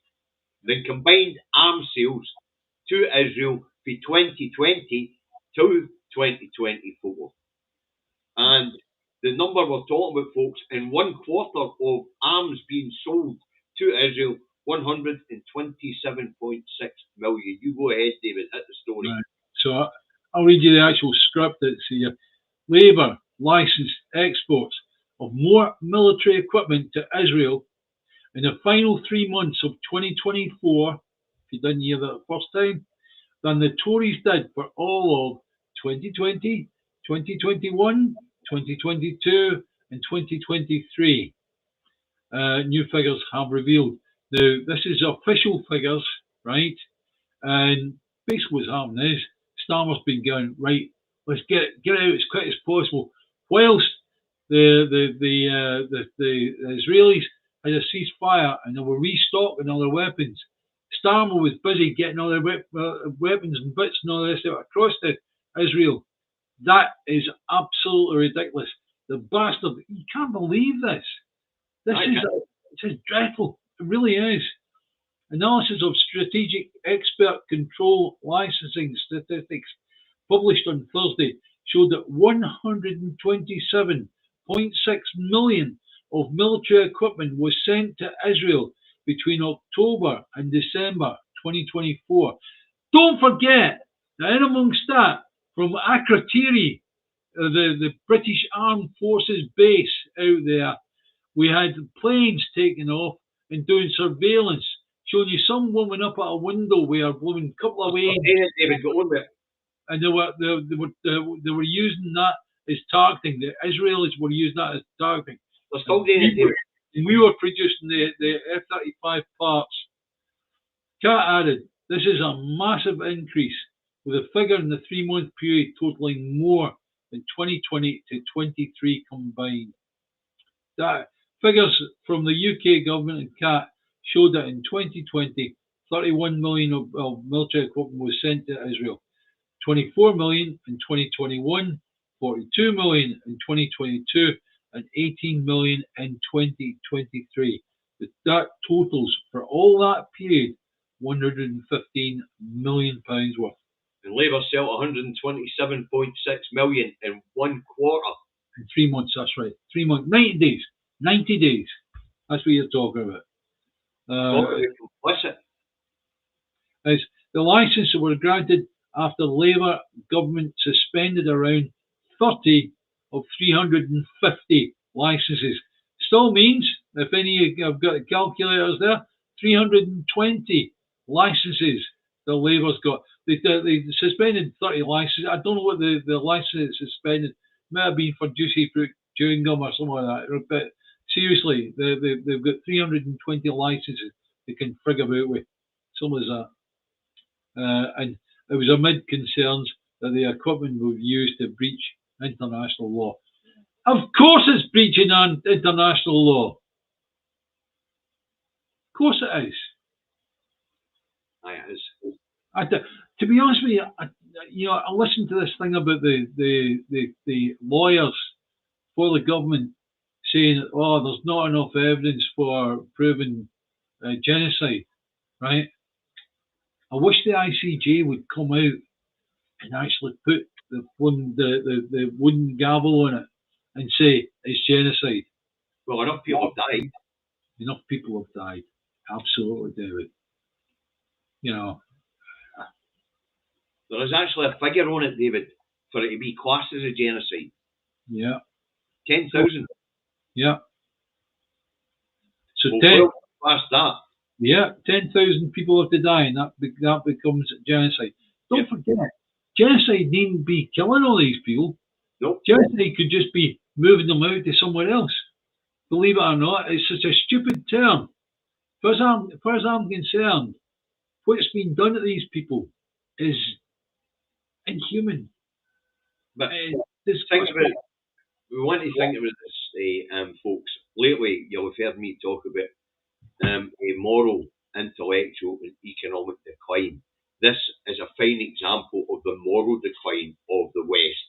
The combined arms sales to Israel for 2020 to 2024. And the number we're talking about, folks, in 1 quarter of arms being sold to Israel, 127.6 million. You go ahead, David, hit the story. Right. So I'll read you the actual script that's here. Labour licensed exports of more military equipment to Israel in the final 3 months of 2024, if you didn't hear that the first time, than the Tories did for all of 2020, 2021, 2022, and 2023. New figures have revealed. Now, this is official figures, right? And basically what's happening is Starmer's been going, right, let's get out as quick as possible. Whilst the Israelis had a ceasefire and they were restocking all their weapons, Starmer was busy getting all their weapons and bits and all the rest of it across to Israel. That is absolutely ridiculous. The bastard, you can't believe this. This is dreadful. It really is. Analysis of strategic expert control licensing statistics published on Thursday showed that 127.6 million of military equipment was sent to Israel between October and December 2024. Don't forget that in amongst that, from Akrotiri, the British Armed Forces base out there, we had planes taking off and doing surveillance, showing you some woman up at a window with a blooming couple of waves, and they were using that as targeting. The Israelis were using that as targeting. We were producing the F-35 parts. Cat added, this is a massive increase, with a figure in the 3-month period totaling more than 2020 to 23 combined. That figures from the UK government and CAT showed that in 2020, 31 million of military equipment was sent to Israel, 24 million in 2021, 42 million in 2022, and 18 million in 2023. That totals for all that period 115 million pounds worth. And Labour sell 127.6 million in 1 quarter. In 3 months, that's right. 3 months, 90 days. 90 days. That's what you're talking about. As the licenses were granted after Labour government suspended around 30 of 350 licenses. Still means, if any of you have got calculators there, 320 licenses the Labour's got. They suspended 30 licenses. I don't know what the license suspended. May have been for juicy fruit chewing gum or something like that. But seriously, they've got 320 licenses they can frig about with. Something as that. And it was amid concerns that the equipment was used to breach international law. Of course it's breaching international law. Of course it is. Aye, it is. To be honest with you, I listened to this thing about the lawyers for the government saying, oh, there's not enough evidence for proving genocide, right? I wish the ICJ would come out and actually put the wooden gavel on it and say it's genocide. Well, enough people have died. Enough people have died. Absolutely, David. There is actually a figure on it, David, for it to be classed as a genocide. Yeah. 10,000. Yeah. So well, past that. Yeah, 10,000 people have to die, and that becomes genocide. Don't forget, genocide needn't be killing all these people. Nope. Genocide could just be moving them out to somewhere else. Believe it or not, it's such a stupid term. As far as I'm concerned, what's been done to these people is inhuman. But think about it. We want to think about this, folks. Lately, you'll have heard me talk about a moral, intellectual and economic decline. This is a fine example of the moral decline of the West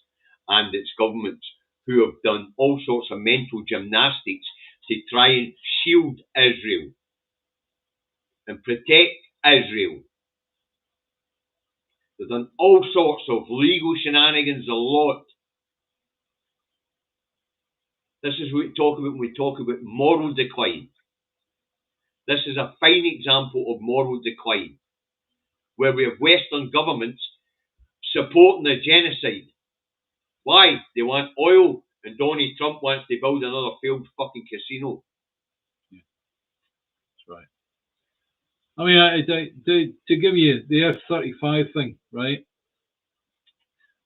and its governments, who have done all sorts of mental gymnastics to try and shield Israel and protect Israel. They've done all sorts of legal shenanigans, a lot. This is what we talk about when we talk about moral decline. This is a fine example of moral decline, where we have Western governments supporting the genocide. Why? They want oil, and Donald Trump wants to build another failed fucking casino. Yeah. That's right. I mean, to give you the F-35 thing, right?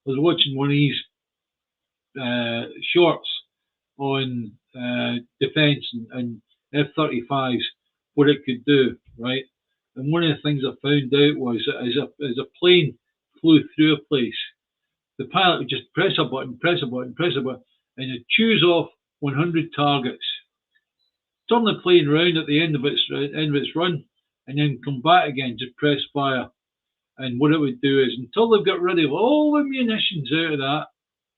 I was watching one of these shorts on defence and F-35s, what it could do, right? And one of the things I found out was that as a plane flew through a place, the pilot would just press a button, and it chews off 100 targets. Turn the plane around at the end of its run, and then come back again, just press fire. And what it would do is, until they've got rid of all the munitions out of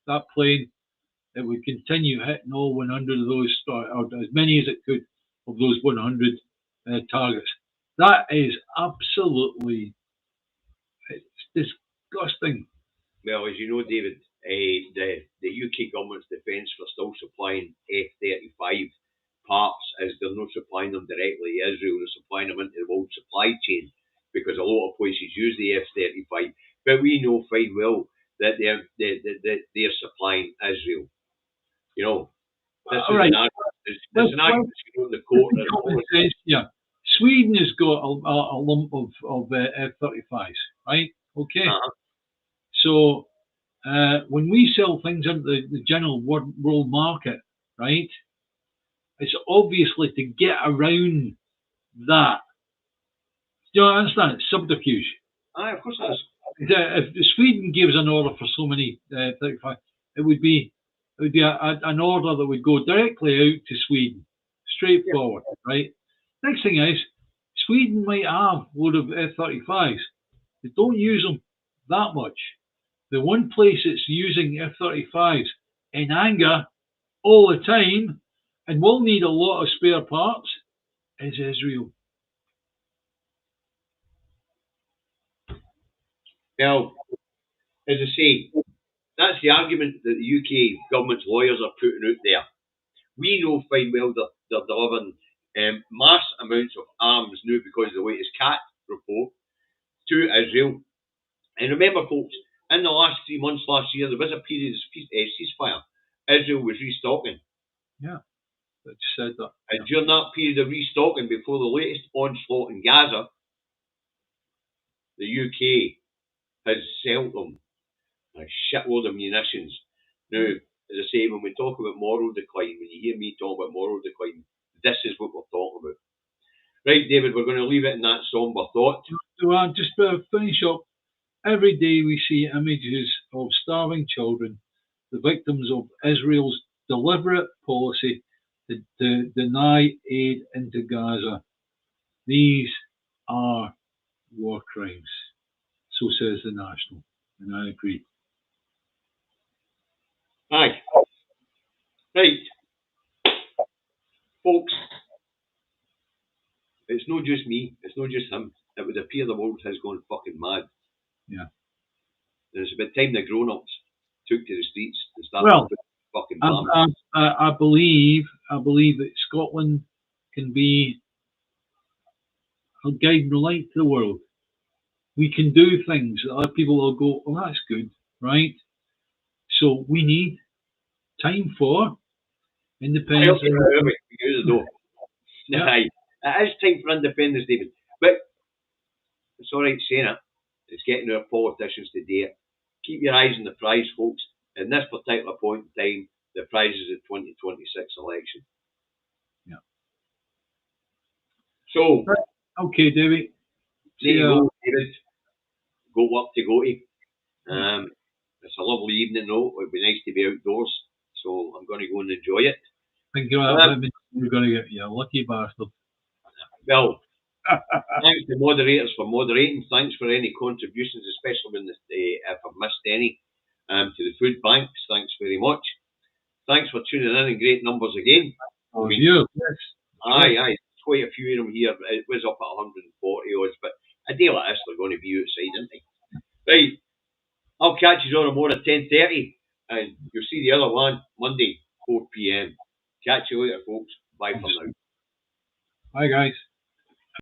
that plane, it would continue hitting all 100 of those, or as many as it could of those 100 targets. That is absolutely, it's disgusting. Well, as you know, David, the UK government's defence for still supplying F-35 parts, as they're not supplying them directly to Israel, they're supplying them into the world supply chain, because a lot of places use the F-35. But we know fine well that they're supplying Israel. You know, this is an argument in the court. Yeah, Sweden has got a lump of F-35s, right? Okay. So when we sell things into the general world market, right, it's obviously to get around that. Do you understand? It's subterfuge. Aye, of course it is. If Sweden gives an order for so many 35, it would be an order that would go directly out to Sweden, straightforward, right? Next thing is, Sweden might have a load of F-35s. They don't use them that much. The one place it's using F-35s in anger all the time and will need a lot of spare parts is Israel. Well, as I say, that's the argument that the UK government's lawyers are putting out there. We know fine well that they're delivering mass amounts of arms now because of the latest CAT report to Israel. And remember, folks, in the last 3 months last year, there was a period of ceasefire. Israel was restocking. Yeah, that said that. And during that period of restocking, before the latest onslaught in Gaza, the UK has sold them a shitload of munitions. Now, as I say, when we talk about moral decline, when you hear me talk about moral decline, this is what we're talking about. Right, David, we're going to leave it in that sombre thought. So just to finish up, every day we see images of starving children, the victims of Israel's deliberate policy to deny aid into Gaza. These are war crimes. So says the National, and I agree. Aye. Right. Folks, it's not just me, it's not just him. It would appear the world has gone fucking mad. Yeah. And it's about time the grown-ups took to the streets and started fucking bombs. I believe that Scotland can be a guiding light to the world. We can do things that other people will go, oh, that's good, right? So we need time for independence. Yeah. Aye. It is time for independence, David. But it's all right saying it. It's getting our politicians to do it. Keep your eyes on the prize, folks. In this particular point in time, the prize is the 2026 election. Yeah. So, okay, David. There you go, David. Go up to go to. It's a lovely evening, though. It'd be nice to be outdoors. So I'm going to go and enjoy it. Thank you. You're going to get you a lucky bastard. Well, thanks to moderators for moderating. Thanks for any contributions, especially when if I've missed any, to the food banks. Thanks very much. Thanks for tuning in in great numbers again. Oh, yes. Aye. Quite a few of them here. It was up at 140 odds, but a day like this, they're going to be outside, aren't they? Right. I'll catch you on tomorrow at 10:30, and you'll see the other one Monday, 4 p.m. Catch you later, folks. Bye for now. Bye, guys.